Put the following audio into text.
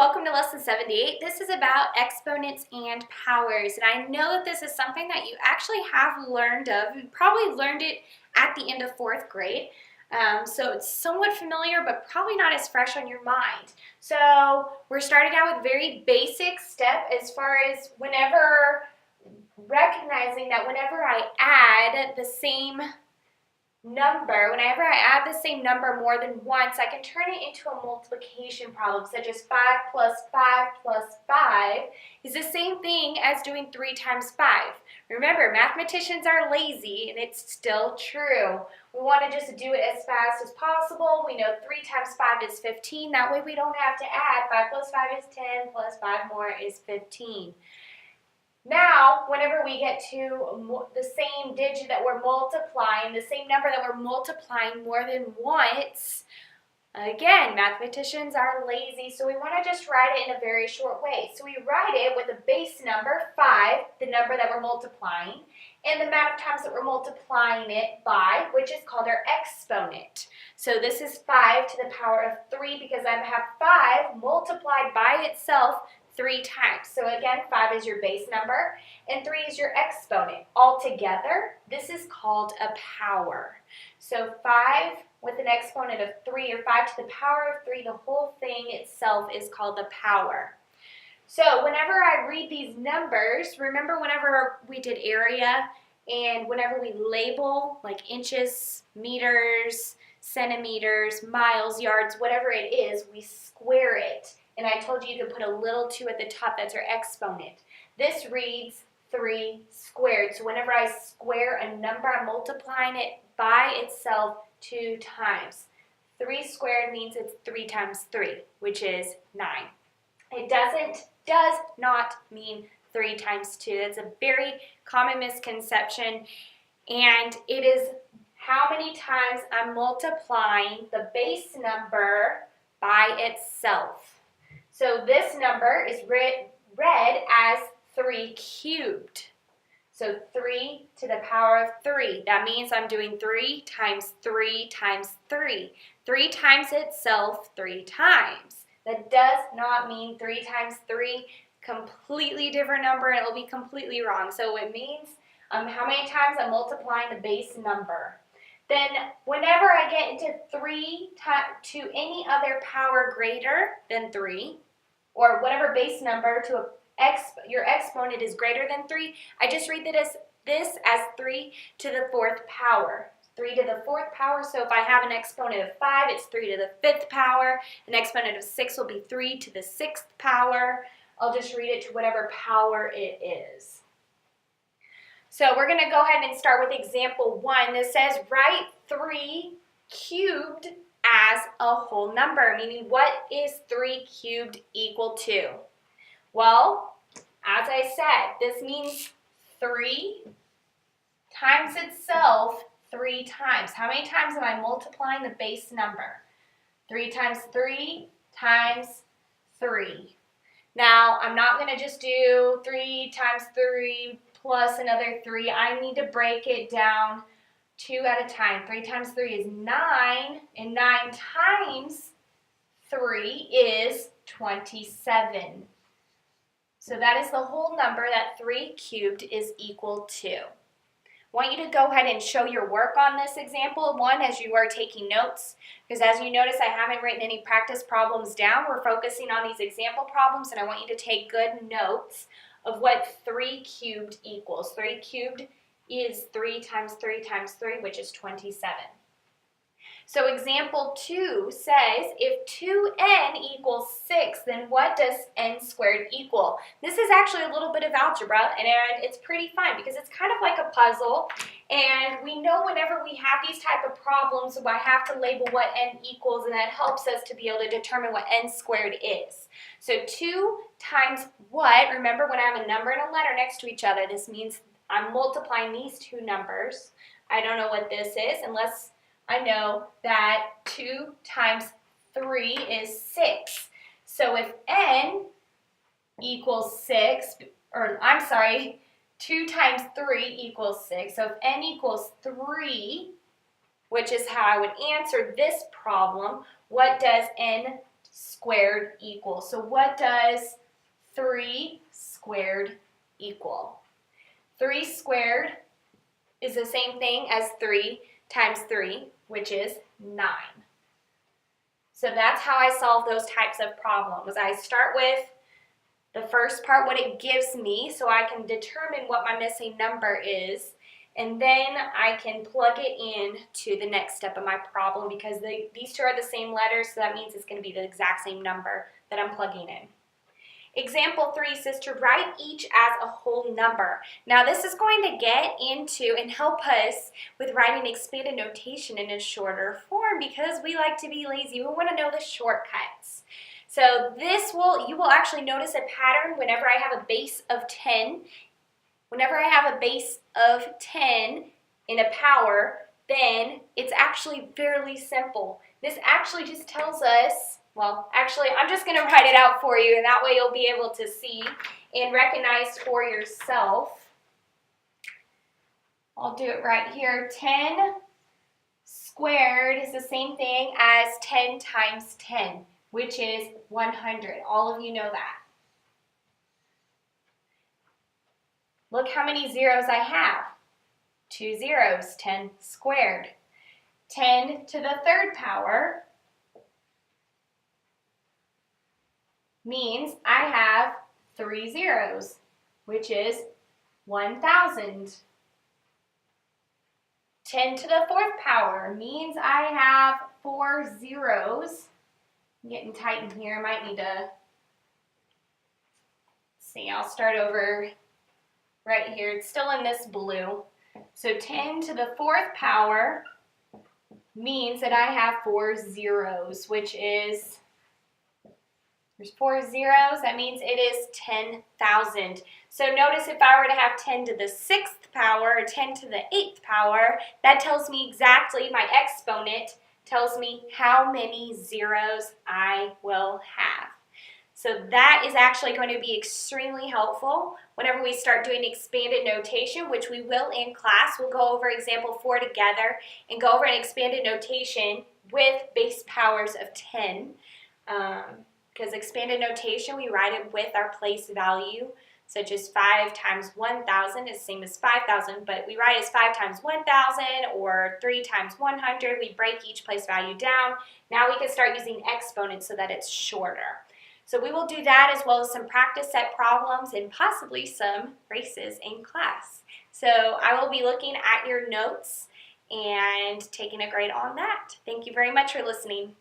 welcome to lesson 78. This is about exponents and powers, and I know that this is something that you actually have learned of. You probably learned it at the end of 4th grade, so it's somewhat familiar, but probably not as fresh on your mind. So we're starting out with a very basic step as far as recognizing that whenever I add the same number, whenever I add the same number more than once, I can turn it into a multiplication problem, such as 5 plus 5 plus 5 is the same thing as doing 3 times 5. Remember, mathematicians are lazy, and it's still true. We want to just do it as fast as possible. We know 3 times 5 is 15. That way we don't have to add. 5 plus 5 is 10, plus 5 more is 15. Now, whenever we get to the same digit that we're multiplying, the same number that we're multiplying more than once, again, mathematicians are lazy, so we want to just write it in a very short way. So we write it with a base number, 5, the number that we're multiplying, and the amount of times that we're multiplying it by, which is called our exponent. So this is 5 to the power of 3 because I have 5 multiplied by itself 3 times. So again, 5 is your base number and 3 is your exponent. Altogether, this is called a power. So 5 with an exponent of 3, or 5 to the power of 3, the whole thing itself is called the power. So whenever I read these numbers, remember whenever we did area and whenever we label like inches, meters, centimeters, miles, yards, whatever it is, we square it. And I told you could put a little 2 at the top, that's our exponent. This reads 3 squared. So whenever I square a number, I'm multiplying it by itself 2 times. 3 squared means it's 3 times 3, which is 9. It does not mean 3 times 2. That's a very common misconception. And it is how many times I'm multiplying the base number by itself. So this number is read as 3 cubed. So 3 to the power of 3. That means I'm doing 3 times 3 times 3. 3 times itself 3 times. That does not mean 3 times 3, completely different number, and it will be completely wrong. So it means how many times I'm multiplying the base number. Then whenever I get into 3 to any other power greater than 3, or whatever base number to your exponent is greater than 3, I just read this as 3 to the 4th power. 3 to the 4th power, so if I have an exponent of 5, it's 3 to the 5th power. An exponent of 6 will be 3 to the 6th power. I'll just read it to whatever power it is. So we're going to go ahead and start with example 1. This says write 3 cubed as a whole number, meaning what is 3 cubed equal to? Well, as I said, this means 3 times itself 3 times. How many times am I multiplying the base number? 3 times 3 times 3. Now, I'm not going to just do 3 times 3 plus another 3. I need to break it down 2 at a time. 3 times 3 is 9, and 9 times 3 is 27. So that is the whole number that 3 cubed is equal to. I want you to go ahead and show your work on this example 1 as you are taking notes, because as you notice, I haven't written any practice problems down. We're focusing on these example problems, and I want you to take good notes of what 3 cubed equals. 3 cubed is 3 times 3 times 3, which is 27. So example 2 says, if 2n equals 6, then what does n squared equal? This is actually a little bit of algebra, and it's pretty fun because it's kind of like a puzzle, and we know whenever we have these type of problems, I have to label what n equals, and that helps us to be able to determine what n squared is. So 2 times what? Remember, when I have a number and a letter next to each other, this means I'm multiplying these 2 numbers. I don't know what this is unless I know that 2 times 3 is 6. So if n equals 6, or I'm sorry, 2 times 3 equals 6. So if n equals 3, which is how I would answer this problem, what does n squared equal? So what does 3 squared equal? 3 squared is the same thing as 3 times 3, which is 9. So that's how I solve those types of problems. I start with the first part, what it gives me, so I can determine what my missing number is, and then I can plug it in to the next step of my problem because these two are the same letters, so that means it's going to be the exact same number that I'm plugging in. Example 3 says to write each as a whole number. Now this is going to get into and help us with writing expanded notation in a shorter form because we like to be lazy. We want to know the shortcuts. So you will actually notice a pattern whenever I have a base of 10. Whenever I have a base of 10 in a power, then it's actually fairly simple. This actually just tells us, well, actually, I'm just going to write it out for you, and that way you'll be able to see and recognize for yourself. I'll do it right here. 10 squared is the same thing as 10 times 10, which is 100. All of you know that. Look how many zeros I have. 2 zeros, 10 squared. 10 to the third power means I have 3 zeros, which is 1,000. 10 to the fourth power means I have 4 zeros. I'm getting tight in here. I might need to see. I'll start over right here. It's still in this blue. So 10 to the fourth power means that I have 4 zeros, which is, there's 4 zeros, that means it is 10,000. So notice if I were to have 10 to the 6th power or 10 to the 8th power, that tells me exactly, my exponent tells me how many zeros I will have. So that is actually going to be extremely helpful whenever we start doing expanded notation, which we will in class. We'll go over example 4 together and go over an expanded notation with base powers of 10. Because expanded notation, we write it with our place value, such as 5 times 1,000 is the same as 5,000, but we write it as 5 times 1,000 or 3 times 100. We break each place value down. Now we can start using exponents so that it's shorter. So we will do that as well as some practice set problems and possibly some races in class. So I will be looking at your notes and taking a grade on that. Thank you very much for listening.